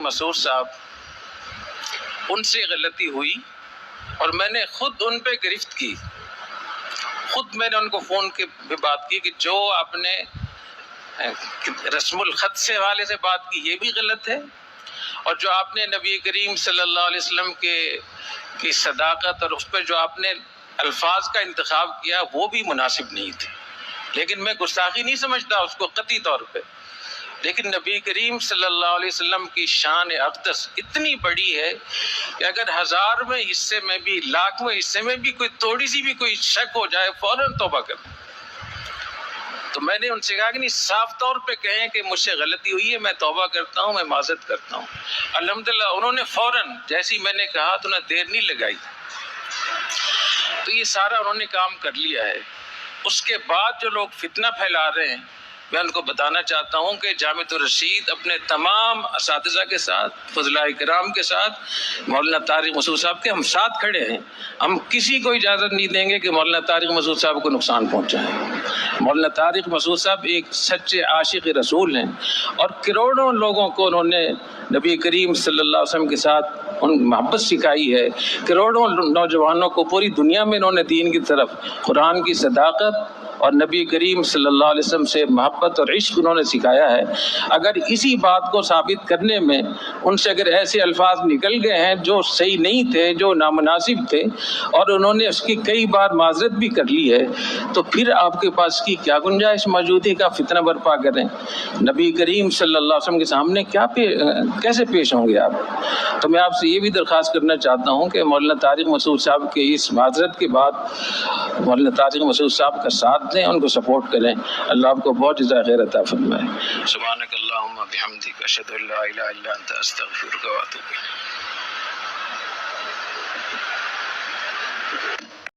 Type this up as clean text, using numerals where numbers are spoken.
مسعود صاحب ان سے غلطی ہوئی اور میں نے خود ان پہ گرفت کی. خود میں نے ان کو فون پہ بات کی کہ جو آپ نے رسم الخط سے حوالے سے بات کی یہ بھی غلط ہے، اور جو آپ نے نبی کریم صلی اللہ علیہ وسلم کی صداقت اور اس پہ جو آپ نے الفاظ کا انتخاب کیا وہ بھی مناسب نہیں تھے. لیکن میں گستاخی نہیں سمجھتا اس کو قطعی طور پہ، لیکن نبی کریم صلی اللہ علیہ وسلم کی شان اقدس اتنی بڑی ہے کہ اگر 1000 میں حصے میں بھی 1,00,000 میں حصے میں بھی کوئی تھوڑی سی بھی کوئی شک ہو جائے فوراً توبہ کر. تو میں نے ان سے کہا کہ نہیں، صاف طور پہ کہیں کہ مجھ سے غلطی ہوئی ہے، میں توبہ کرتا ہوں، میں معذرت کرتا ہوں. الحمدللہ انہوں نے فوراً جیسی میں نے کہا تو انہیں دیر نہیں لگائی. تو یہ سارا انہوں نے کام کر لیا ہے. اس کے بعد جو لوگ فتنہ پھیلا رہے ہیں، میں ان کو بتانا چاہتا ہوں کہ جامعۃ الرشید اپنے تمام اساتذہ کے ساتھ، فضلاء کرام کے ساتھ، مولانا طارق مسعود صاحب کے ہم ساتھ کھڑے ہیں. ہم کسی کو اجازت نہیں دیں گے کہ مولانا طارق مسعود صاحب کو نقصان پہنچائیں. مولانا طارق مسعود صاحب ایک سچے عاشق رسول ہیں، اور کروڑوں لوگوں کو انہوں نے نبی کریم صلی اللہ علیہ وسلم کے ساتھ ان محبت سکھائی ہے. کروڑوں نوجوانوں کو پوری دنیا میں انہوں نے دین کی طرف، قرآن کی صداقت اور نبی کریم صلی اللہ علیہ وسلم سے محبت اور عشق انہوں نے سکھایا ہے. اگر اسی بات کو ثابت کرنے میں ان سے اگر ایسے الفاظ نکل گئے ہیں جو صحیح نہیں تھے، جو نامناسب تھے، اور انہوں نے اس کی کئی بار معذرت بھی کر لی ہے، تو پھر آپ کے پاس کی کیا گنجائش موجود ہے کہ آپ فتنہ برپا کریں؟ نبی کریم صلی اللہ علیہ وسلم کے سامنے کیسے پیش ہوں گے آپ؟ تو میں آپ سے یہ بھی درخواست کرنا چاہتا ہوں کہ مولانا طارق مسعود صاحب کے اس معذرت کے بعد مولانا طارق مسعود صاحب کا ساتھ دیں، ان کو سپورٹ کریں. اللہ آپ کو بہت جزائے خیر عطا فرمائے. سبحانک اللہم بحمدک، اشہد ان لا الہ الا انت، استغفرک و اتوب الیک.